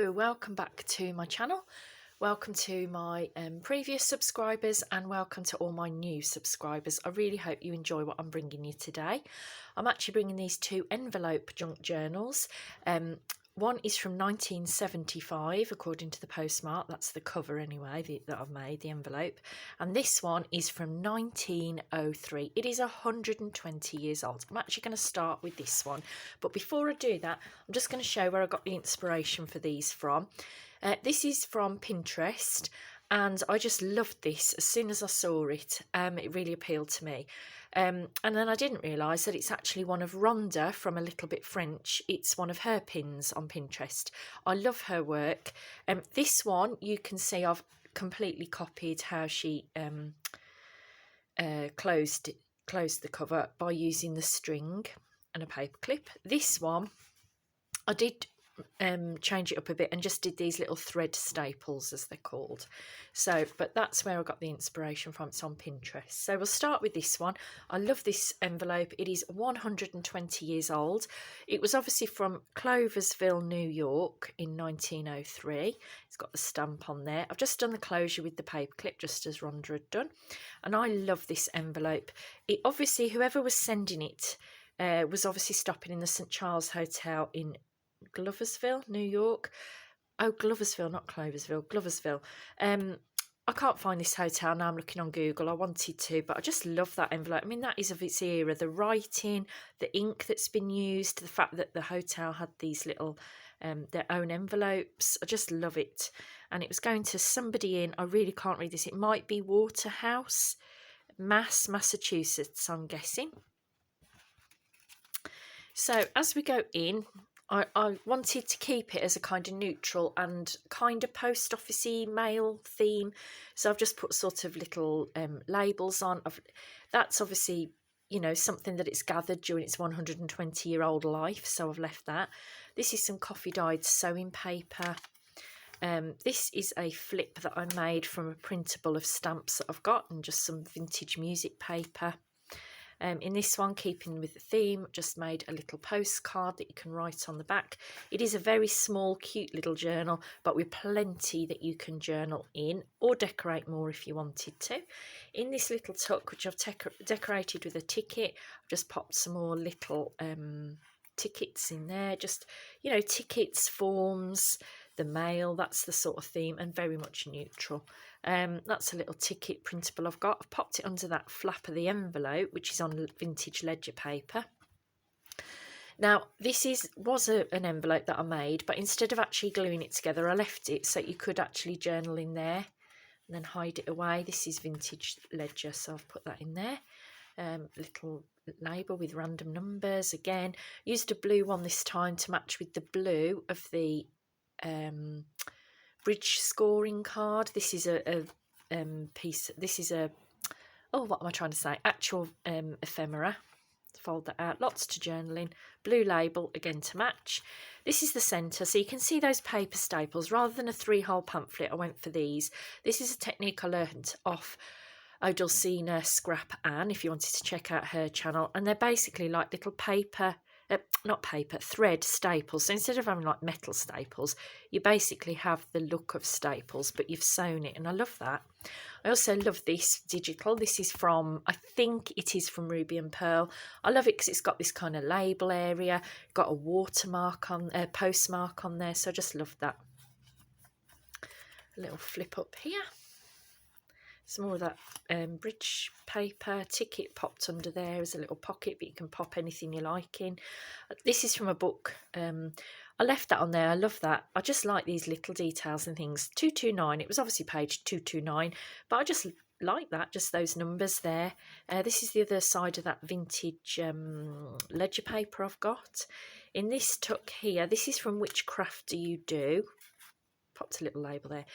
Hello, welcome back to my channel. Welcome to my previous subscribers and welcome to all my new subscribers. I really hope you enjoy what I'm bringing you today. I'm actually bringing these two envelope junk journals. One is from 1975 according to the postmark, that's the cover anyway that I've made, the envelope, and this one is from 1903. It is 120 years old. I'm actually going to start with this one, but before I do that I'm just going to show where I got the inspiration for these from. This is from Pinterest and I just loved this as soon as I saw it. It really appealed to me. And then I didn't realise that it's actually one of Ronda from A Little Bit French. It's one of her pins on Pinterest. I love her work. This one you can see I've completely copied how she closed the cover by using the string and a paper clip. This one I did change it up a bit and just did these little thread staples as they're called. So but that's where I got the inspiration from. It's on Pinterest. So we'll start with this one. I love this envelope. It is 120 years old. It was obviously from Cloversville, New York in 1903. It's got the stamp on there. I've just done the closure with the paper clip just as Rhonda had done, and I love this envelope. It obviously, whoever was sending it was obviously stopping in the St. Charles Hotel in Gloversville, New York. Oh, Gloversville, not Cloversville, Gloversville. I can't find this hotel now. I'm looking on Google. I wanted to, but I just love that envelope. I mean, that is of its era. The writing, the ink that's been used, the fact that the hotel had these little their own envelopes. I just love it. And it was going to somebody in, I really can't read this. It might be Waterhouse, Massachusetts, I'm guessing. So as we go in, I wanted to keep it as a kind of neutral and kind of post officey mail theme, so I've just put sort of little labels on. That's obviously, you know, something that it's gathered during its 120-year-old life, so I've left that. This is some coffee dyed sewing paper. This is a flip that I made from a printable of stamps that I've got and just some vintage music paper. In this one, keeping with the theme, just made a little postcard that you can write on the back. It is a very small, cute little journal, but with plenty that you can journal in or decorate more if you wanted to. In this little tuck, which I've decorated with a ticket, I've just popped some more little tickets in there. Just, you know, tickets, forms, the mail, that's the sort of theme, and very much neutral. That's a little ticket printable I've got. I've popped it under that flap of the envelope, which is on vintage ledger paper. Now, this was an envelope that I made, but instead of actually gluing it together, I left it so you could actually journal in there and then hide it away. This is vintage ledger, so I've put that in there. Little label with random numbers. Again, used a blue one this time to match with the blue of the bridge scoring card. This is a piece. This is a, oh, what am I trying to say? Actual ephemera. Fold that out. Lots to journaling. Blue label again to match. This is the centre, so you can see those paper staples. Rather than a 3-hole pamphlet, I went for these. This is a technique I learned off Odalcina Scrap Ann, if you wanted to check out her channel, and they're basically like little paper. Thread staples. So instead of having like metal staples, you basically have the look of staples, but you've sewn it, and I love that. I also love this digital. This is from, I think it is from Ruby and Pearl. I love it because it's got this kind of label area, got a watermark on, postmark on there, so I just love that. A little flip up here. Some more of that bridge paper. Ticket popped under there as a little pocket, but you can pop anything you like in. This is from a book. I left that on there. I love that. I just like these little details and things. 229. It was obviously page 229, but I just like that, just those numbers there. This is the other side of that vintage ledger paper I've got. In this tuck here, this is from Which Craft Do You Do? Popped a little label there.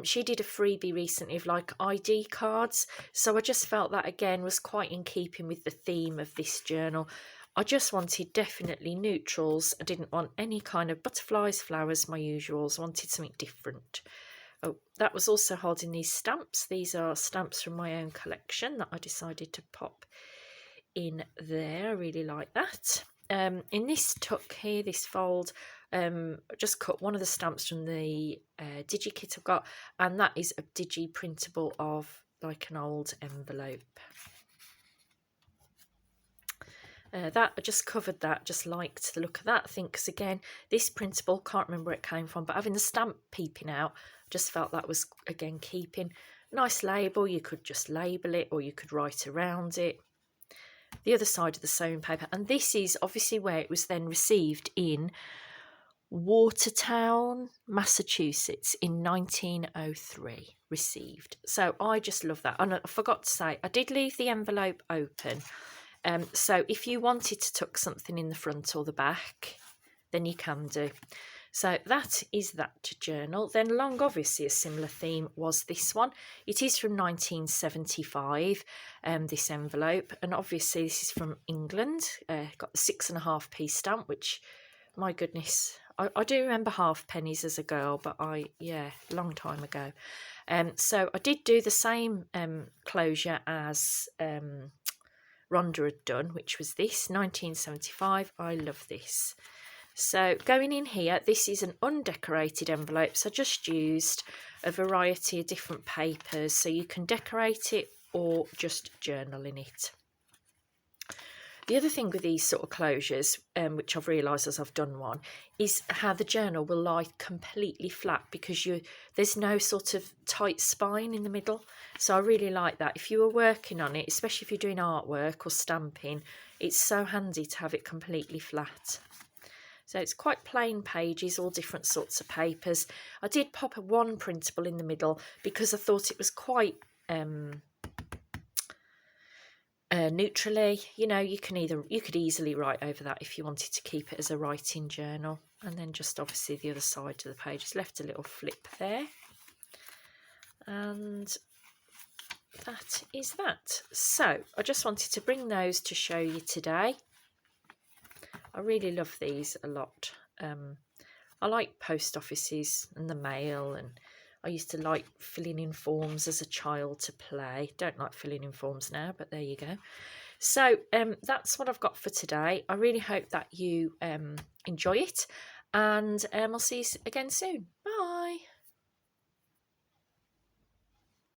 She did a freebie recently of like ID cards, so I just felt that again was quite in keeping with the theme of this journal. I just wanted definitely neutrals. I didn't want any kind of butterflies, flowers, my usuals. I wanted something different. Oh, that was also holding these stamps. These are stamps from my own collection that I decided to pop in there. I really like that. in this tuck here, this fold, just cut one of the stamps from the digi kit I've got, and that is a digi printable of like an old envelope. That I just covered that, just liked the look of that. I think, because again, this printable, can't remember where it came from, but having the stamp peeping out, just felt that was again keeping. Nice label, you could just label it or you could write around it. The other side of the sewing paper, and this is obviously where it was then received in Watertown, Massachusetts in 1903, received. So I just love that. And I forgot to say, I did leave the envelope open. So if you wanted to tuck something in the front or the back, then you can do. So that is that journal. Then long, obviously a similar theme was this one. It is from 1975, this envelope, and obviously this is from England. Got the 6.5p stamp, which, my goodness, I do remember halfpennies as a girl, but yeah, long time ago. So I did do the same closure as Ronda had done, which was this, 1975. I love this. So going in here, this is an undecorated envelope, so I just used a variety of different papers, so you can decorate it or just journal in it. The other thing with these sort of closures, which I've realised as I've done one, is how the journal will lie completely flat, because there's no sort of tight spine in the middle. So I really like that. If you were working on it, especially if you're doing artwork or stamping, it's so handy to have it completely flat. So it's quite plain pages, all different sorts of papers. I did pop one printable in the middle because I thought it was quite neutrally, you know, you could easily write over that if you wanted to keep it as a writing journal. And then just obviously the other side of the page is left a little flip there. And that is that. So I just wanted to bring those to show you today. I really love these a lot. I like post offices and the mail, and I used to like filling in forms as a child to play. Don't like filling in forms now, but there you go. So that's what I've got for today. I really hope that you enjoy it, and I'll see you again soon. Bye.